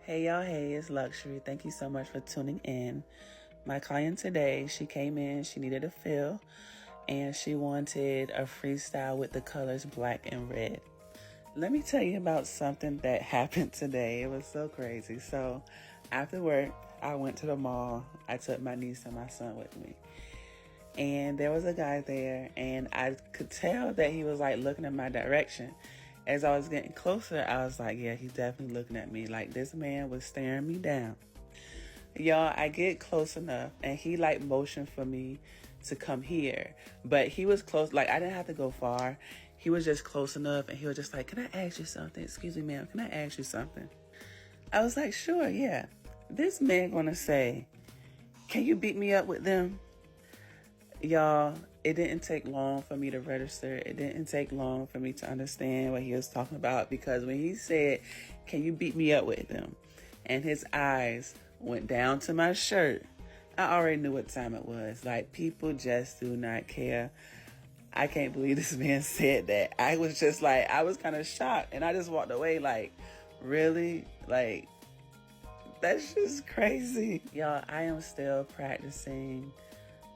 Hey y'all, hey, it's Luxshari. Thank you so much for tuning in. My client today, she came in, she needed a fill, and she wanted a freestyle with the colors black and red. Let me tell you about something that happened today. It was so crazy. So after work, I went to the mall. I took my niece and my son with me. And there was a guy there, and I could tell that he was like looking in my direction. As I was getting closer, I was like, yeah, he's definitely looking at me. Like, this man was staring me down. Y'all, I get close enough, and he like motioned for me to come here. But he was close, like I didn't have to go far. He was just close enough, and he was just like, can I ask you something? Excuse me, ma'am, can I ask you something? I was like, sure, yeah. This man gonna say, can you beat me up with them? Y'all, it didn't take long for me to register. It didn't take long for me to understand what he was talking about, because when he said, can you beat me up with them? And his eyes went down to my shirt, I already knew what time it was. Like, people just do not care. I can't believe this man said that. I was just like, I was kind of shocked, and I just walked away like, really? Like, that's just crazy. Y'all, I am still practicing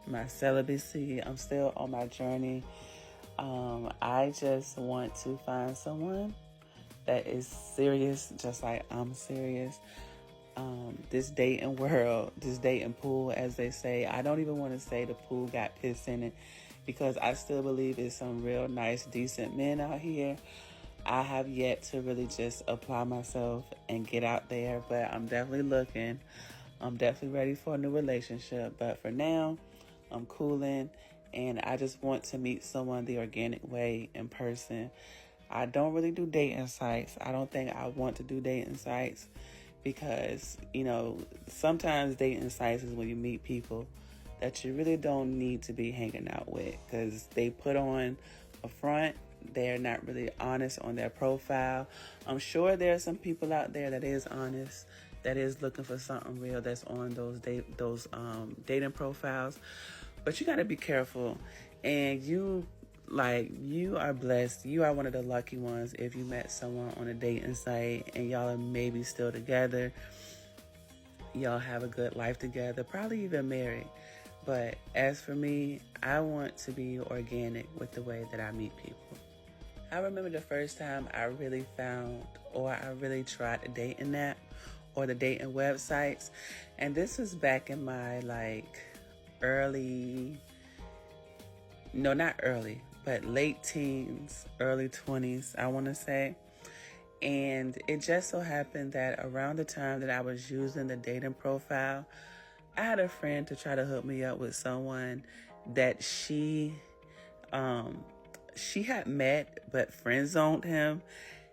my celibacy. I'm still on my journey. I just want to find someone that is serious, just like I'm serious. This dating world, this dating pool, as they say, I don't even want to say the pool got piss in it, because I still believe it's some real nice, decent men out here. I have yet to really just apply myself and get out there, but I'm definitely looking. I'm definitely ready for a new relationship, but for now, I'm cooling, and I just want to meet someone the organic way in person. I don't really do dating sites. I don't think I want to do dating sites, because, you know, sometimes dating sites is when you meet people that you really don't need to be hanging out with, because they put on a front. They're not really honest on their profile. I'm sure there are some people out there that is honest, that is looking for something real, that's on those dating profiles. But you got to be careful. And you are blessed. You are one of the lucky ones if you met someone on a dating site and y'all are maybe still together. Y'all have a good life together, probably even married. But as for me, I want to be organic with the way that I meet people. I remember the first time I really found, or I really tried the dating app or the dating websites. And this was back in my late teens, early 20s, I want to say. And it just so happened that around the time that I was using the dating profile, I had a friend to try to hook me up with someone that she had met but friend zoned him.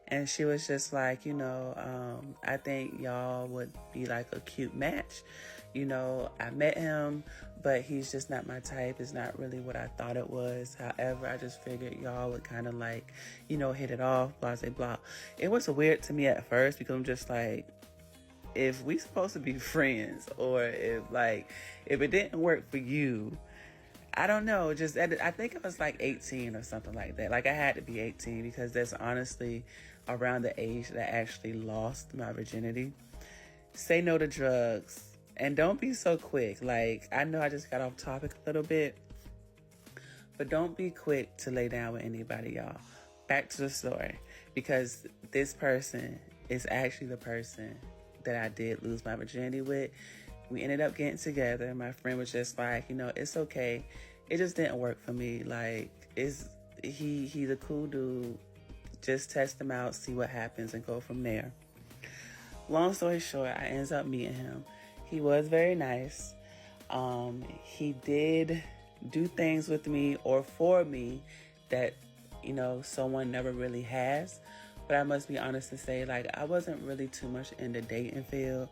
And she was just like, I think y'all would be like a cute match. I met him, but he's just not my type. It's not really what I thought it was. However, I just figured y'all would kind of hit it off, blah, blah, blah. It was weird to me at first, because I'm just like, if we supposed to be friends, or if it didn't work for you, I don't know. I think I was 18 or something like that. I had to be 18, because that's honestly around the age that I actually lost my virginity. Say no to drugs, and don't be so quick. I know I just got off topic a little bit, but don't be quick to lay down with anybody, y'all. Back to the story, because this person is actually the person that I did lose my virginity with. We ended up getting together. My friend was just like, it's okay. It just didn't work for me. He's a cool dude. Just test him out, see what happens, and go from there. Long story short, I ended up meeting him. He was very nice. He did do things with me or for me that, someone never really has. But I must be honest to say, I wasn't really too much in the dating field.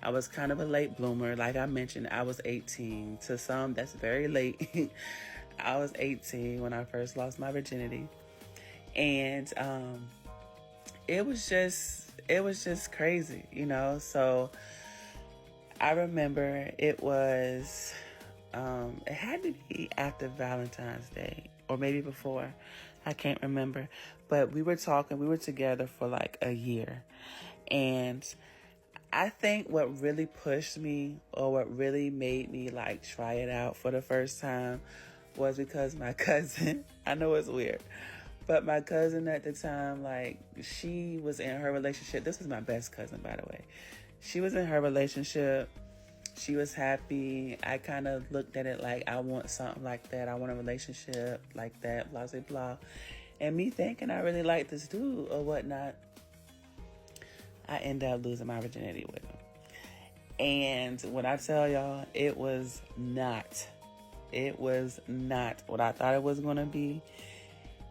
I was kind of a late bloomer. Like I mentioned, I was 18. To some, that's very late. I was 18 when I first lost my virginity. And it was just crazy, So I remember it was, it had to be after Valentine's Day, or maybe before. I can't remember. But we were together for a year. And I think what really pushed me, or what really made me like try it out for the first time, was because my cousin, I know it's weird, but my cousin at the time, like, she was in her relationship. This was my best cousin, by the way. She was in her relationship. She was happy. I kind of looked at it like, I want something like that. I want a relationship like that, blah, blah, blah. And me thinking I really like this dude or whatnot, I ended up losing my virginity with him. And when I tell y'all, it was not what I thought it was going to be.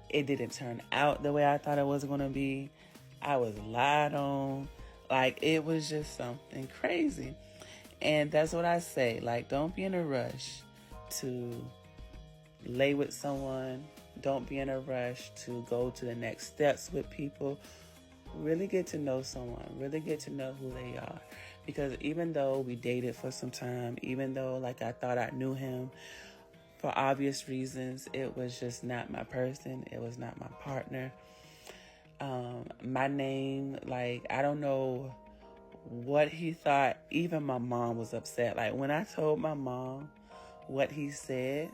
It didn't turn out the way I thought it was going to be. I was lied on. Like, it was just something crazy. And that's what I say. Like, don't be in a rush to lay with someone. Don't be in a rush to go to the next steps with people. Really get to know someone. Really get to know who they are. Because even though we dated for some time, even though, like, I thought I knew him, for obvious reasons, it was just not my person. It was not my partner. My name, like, I don't know what he thought. Even my mom was upset. Like, when I told my mom what he said,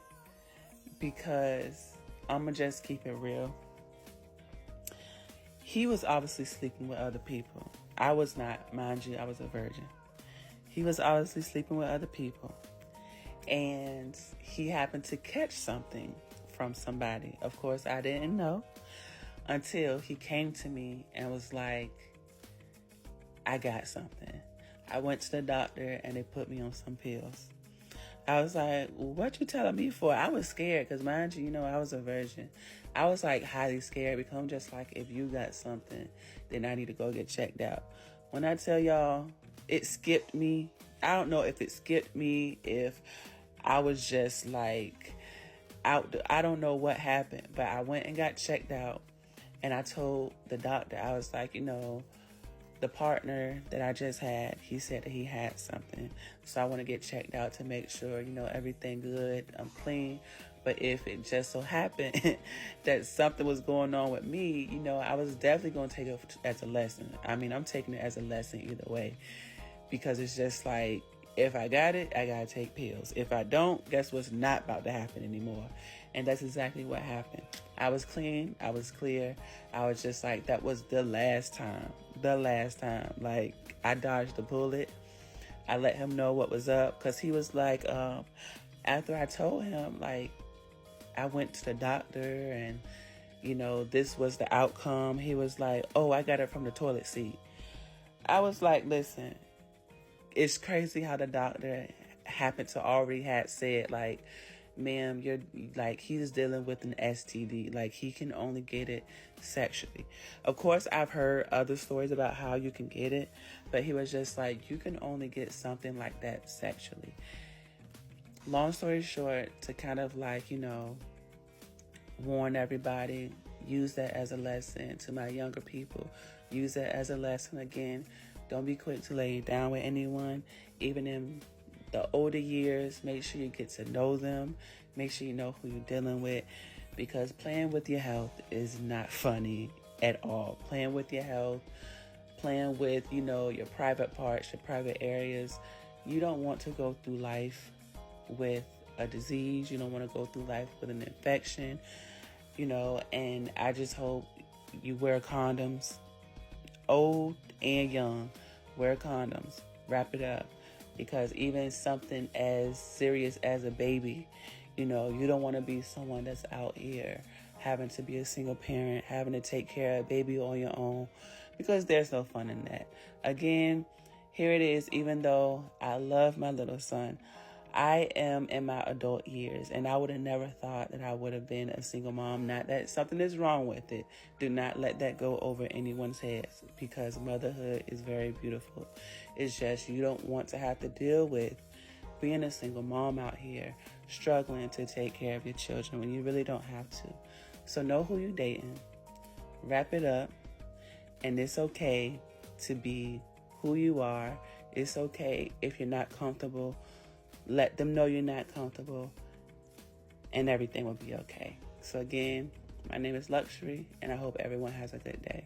because I'm going to just keep it real. He was obviously sleeping with other people. I was not, mind you, I was a virgin. He was obviously sleeping with other people. And he happened to catch something from somebody. Of course, I didn't know until he came to me and was like, I got something. I went to the doctor and they put me on some pills. I was like, what you telling me for? I was scared because, mind you, I was a virgin. I was like highly scared because I'm just like, if you got something, then I need to go get checked out. When I tell y'all, it skipped me. I don't know if it skipped me, if I was just like out. I don't know what happened, but I went and got checked out. And I told the doctor, I was like, the partner that I just had, he said that he had something. So I want to get checked out to make sure, everything good, I'm clean. But if it just so happened that something was going on with me, I was definitely going to take it as a lesson. I mean, I'm taking it as a lesson either way. Because it's just like, if I got it, I got to take pills. If I don't, guess what's not about to happen anymore? And that's exactly what happened. I was clean. I was clear. I was just like, that was the last time. The last time. Like, I dodged the bullet. I let him know what was up. Because he was like, after I told him, like, I went to the doctor and, this was the outcome. He was like, oh, I got it from the toilet seat. I was like, listen, it's crazy how the doctor happened to already had said, like, ma'am, you're like, he's dealing with an STD. Like, he can only get it sexually. Of course, I've heard other stories about how you can get it, but he was just like, you can only get something like that sexually. Long story short, to kind of like, warn everybody, use that as a lesson to my younger people. Use that as a lesson again. Don't be quick to lay down with anyone, even in the older years. Make sure you get to know them. Make sure you know who you're dealing with, because playing with your health is not funny at all. Playing with your health, playing with, your private parts, your private areas. You don't want to go through life with a disease. You don't want to go through life with an infection, and I just hope you wear condoms, old and young. Wear condoms. Wrap it up. Because even something as serious as a baby, you don't want to be someone that's out here having to be a single parent, having to take care of a baby on your own, because there's no fun in that. Again, here it is. Even though I love my little son, I am in my adult years, and I would have never thought that I would have been a single mom. Not that something is wrong with it. Do not let that go over anyone's heads, because motherhood is very beautiful. It's just you don't want to have to deal with being a single mom out here, struggling to take care of your children when you really don't have to. So know who you're dating. Wrap it up. And it's okay to be who you are. It's okay if you're not comfortable. Let them know you're not comfortable, and everything will be okay. So again, my name is Luxshari, and I hope everyone has a good day.